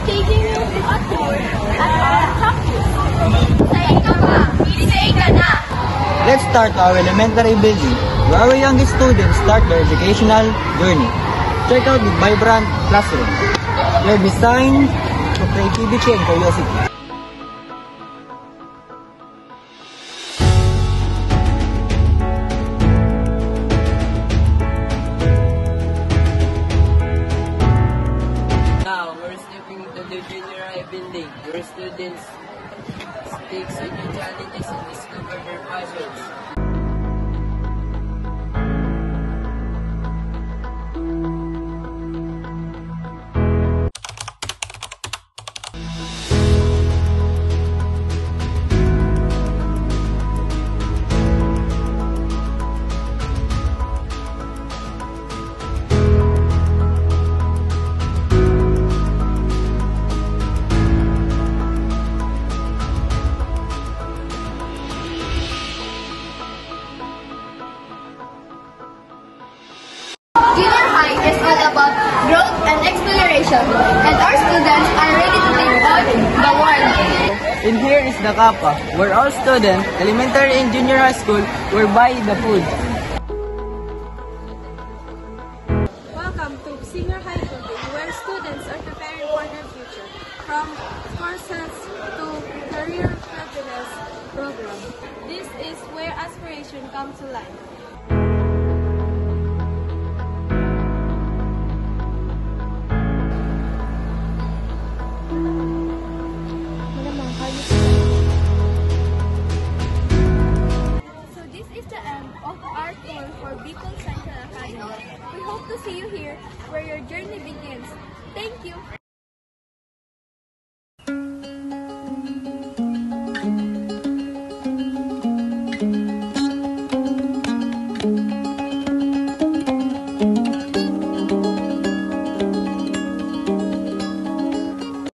taking you a tour at our campus. Say ka ba? Say ka na! Let's start our elementary building, where our youngest students start their educational journey. Check out the vibrant classroom. They're designed for creativity and curiosity. Now, we're stepping into the junior high building, where students take on new challenges and discover their passions. Junior high is all about growth and exploration, and our students are ready to take on the world. And here is the Kappa, where all students, elementary and junior high school, will buy the food. Welcome to Senior High Building, where students are preparing for their future, from courses to career readiness program. This is where aspiration comes to life. So this is the end of our tour for Bicol Central Academy. We hope to see you here where your journey begins. Thank you.